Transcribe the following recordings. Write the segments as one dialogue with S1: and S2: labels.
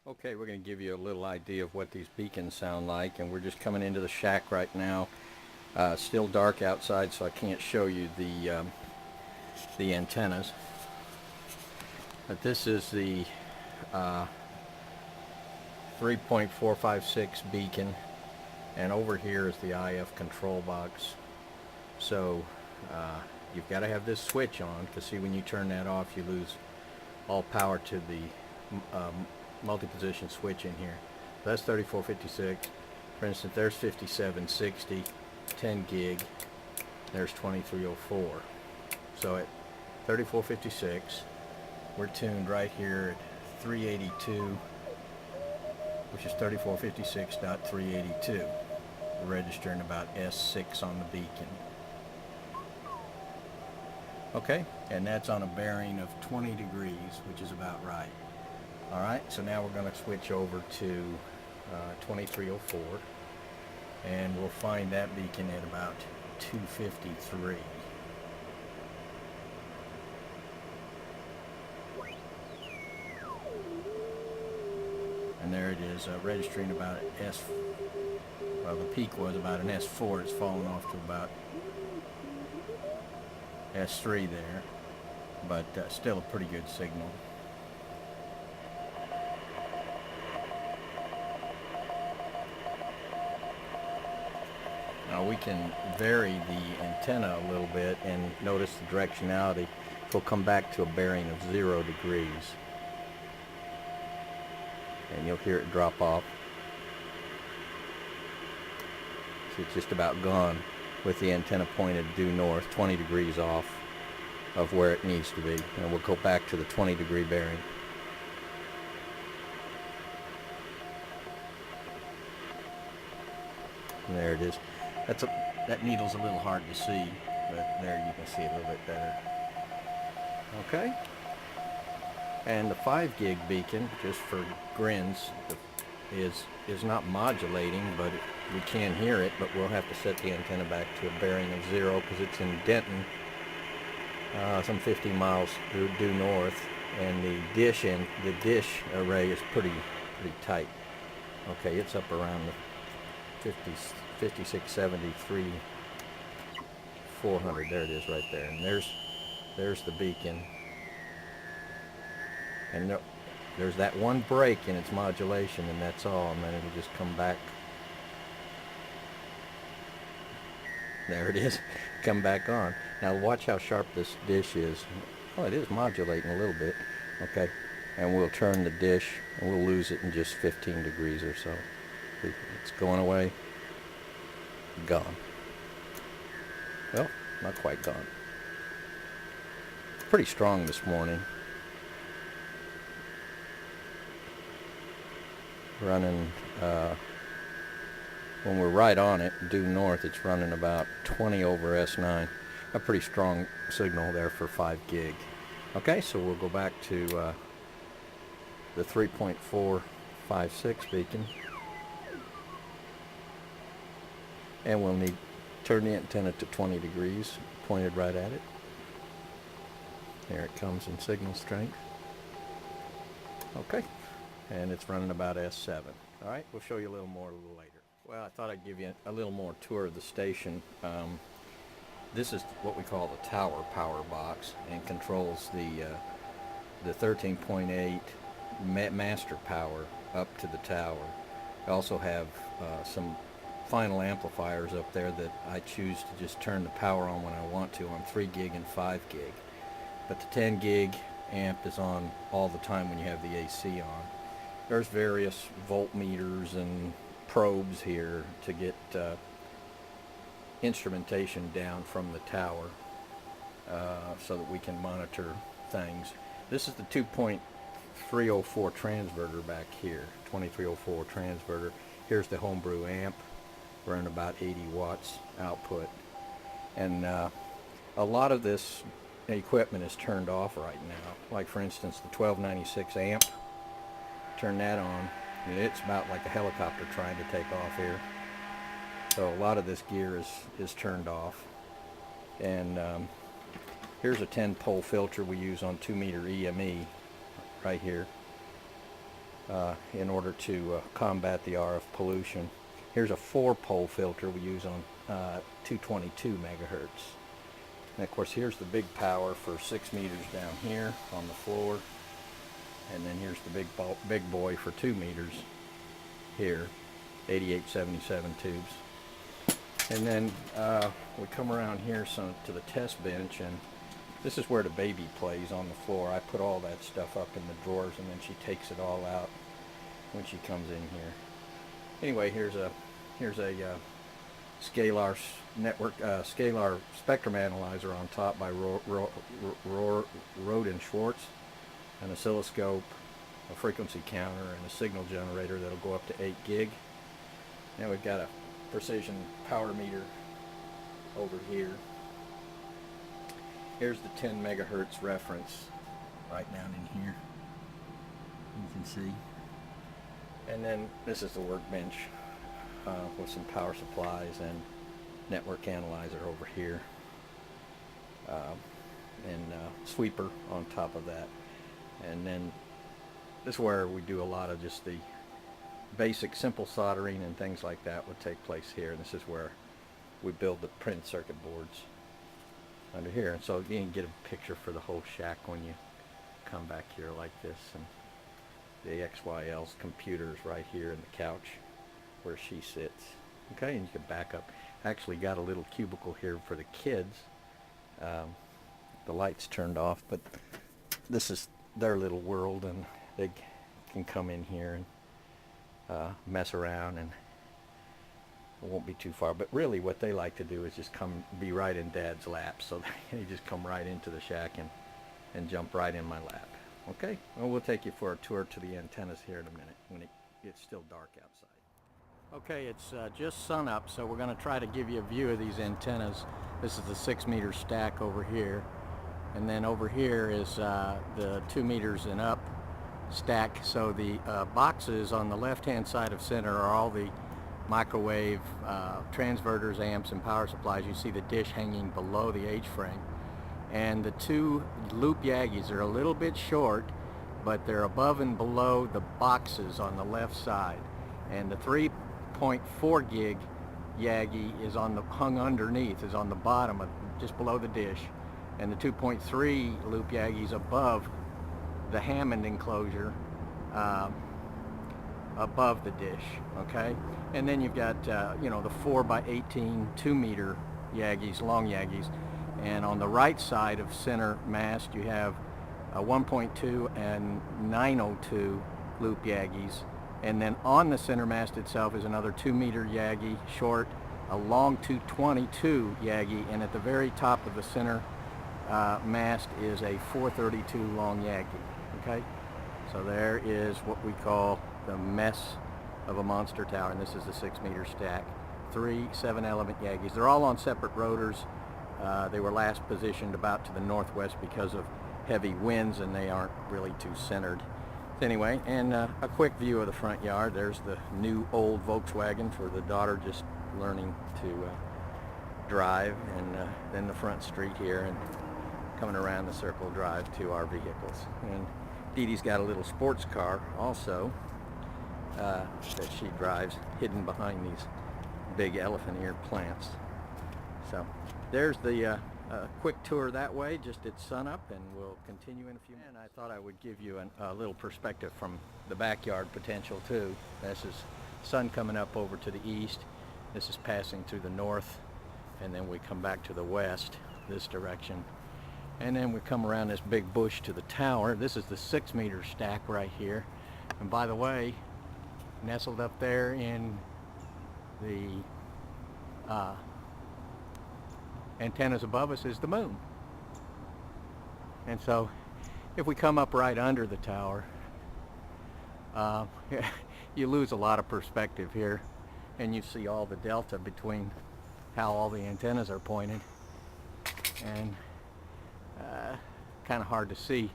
S1: Okay, we're going to give you a little idea of what these beacons sound like, and we're just coming into the shack right now. Still dark outside, so I can't show you the antennas. But this is the 3.456 beacon, and over here is the IF control box. So you've got to have this switch on, because see, when you turn that off, you lose all power to the multi-position switch in here. So that's 3456. For instance, there's 5760, 10 gig. There's 2304. So at 3456, we're tuned right here at 382, which is 3456.382. We're registering about S6 on the beacon. Okay, and that's on a bearing of 20 degrees, which is about right. Alright, so now we're going to switch over to 2304, and we'll find that beacon at about 253. And there it is, registering about an S, well, the peak was about an S4, it's fallen off to about S3 there, but still a pretty good signal. Now we can vary the antenna a little bit and notice the directionality. We'll come back to a bearing of 0 degrees. And you'll hear it drop off. So it's just about gone with the antenna pointed due north, 20 degrees off of where it needs to be. And we'll go back to the 20 degree bearing. And there it is. That needle's a little hard to see, but there you can see it a little bit better. Okay. And the 5 gig beacon, just for grins, is not modulating, but we can hear it, but we'll have to set the antenna back to a bearing of 0 because it's in Denton, some 50 miles due north, and the dish array is pretty tight. Okay, it's up around the 5673 400. There it is right there, and there's the beacon. And there's that one break in its modulation, and that's all, and then it'll just come back. There it is, come back on. Now watch how sharp this dish is. Oh, it is modulating a little bit. Okay, and we'll turn the dish, and we'll lose it in just 15 degrees or so. It's going away. Gone. Well, not quite gone. Pretty strong this morning. Running, when we're right on it, due north, it's running about 20 over S9. A pretty strong signal there for 5 gig. Okay, so we'll go back to the 3.456 beacon. And we'll need turn the antenna to 20 degrees, pointed right at it. There it comes in signal strength. Okay. And it's running about S7. All right, we'll show you a little more a little later. Well, I thought I'd give you a little more tour of the station. This is what we call the tower power box, and controls the 13.8 master power up to the tower. I also have some final amplifiers up there that I choose to just turn the power on when I want to on 3 gig and 5 gig. But the 10 gig amp is on all the time when you have the AC on. There's various voltmeters and probes here to get instrumentation down from the tower so that we can monitor things. This is the 2.304 transverter back here, 2304 transverter. Here's the homebrew amp, running about 80 watts output. And a lot of this equipment is turned off right now. Like for instance, the 1296 amp. Turn that on, and it's about like a helicopter trying to take off here. So a lot of this gear is turned off. And here's a 10 pole filter we use on 2 meter EME right here. in order to combat the RF pollution. Here's a 4-pole filter we use on 222 megahertz. And of course here's the big power for 6 meters down here on the floor. And then here's the big boy for 2 meters here, 8877 tubes. And then we come around here to the test bench, and this is where the baby plays on the floor. I put all that stuff up in the drawers, and then she takes it all out when she comes in here. Anyway, here's a scalar scalar spectrum analyzer on top by Roden Schwartz, an oscilloscope, a frequency counter, and a signal generator that'll go up to 8 gig. Now we've got a precision power meter over here. Here's the 10 megahertz reference right down in here, you can see. And then this is the workbench with some power supplies and network analyzer over here, and sweeper on top of that. And then this is where we do a lot of just the basic simple soldering and things like that would take place here. And this is where we build the printed circuit boards under here. And so you can get a picture for the whole shack when you come back here like this. And the XYL's computer is right here in the couch where she sits. Okay, and you can back up. Actually got a little cubicle here for the kids. The light's turned off, but this is their little world, and they can come in here and mess around, and it won't be too far. But really what they like to do is just be right in Dad's lap, so they just come right into the shack and jump right in my lap. Okay, well, we'll take you for a tour to the antennas here in a minute when it's still dark outside. Okay, it's just sun up, so we're going to try to give you a view of these antennas. This is the 6 meter stack over here, and then over here is the 2 meters and up stack. So the boxes on the left hand side of center are all the microwave transverters, amps, and power supplies. You see the dish hanging below the H-frame, and the 2 loop Yagis are a little bit short, but they're above and below the boxes on the left side. And the 3.4 gig Yagi is hung underneath, is on the bottom of just below the dish, and the 2.3 loop Yagi's above the Hammond enclosure, above the dish. Okay, and then you've got the 4x18 2 meter Yagis, long Yagis, and on the right side of center mast you have a 1.2 and 902 loop Yagis. And then on the center mast itself is another 2 meter Yagi short, a long 222 Yagi, and at the very top of the center mast is a 432 long Yagi. Okay, so there is what we call the mess of a monster tower, and this is the 6 meter stack. 3 7-element Yagis. They're all on separate rotors. They were last positioned about to the northwest because of heavy winds, and they aren't really too centered. Anyway, and a quick view of the front yard. There's the new old Volkswagen for the daughter just learning to drive, and then the front street here, and coming around the circle drive to our vehicles. And Dee Dee's got a little sports car also that she drives, hidden behind these big elephant ear plants. So there's the quick tour that way, just at sunup, and we'll continue in a few minutes. And I thought I would give you a little perspective from the backyard potential too. This is sun coming up over to the east. This is passing through the north, and then we come back to the west this direction, and then we come around this big bush to the tower. This is the 6 meter stack right here, and by the way, nestled up there in the antennas above us is the moon. And so if we come up right under the tower, you lose a lot of perspective here, and you see all the delta between how all the antennas are pointed, and kind of hard to see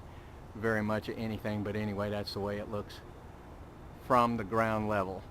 S1: very much of anything. But anyway, that's the way it looks from the ground level.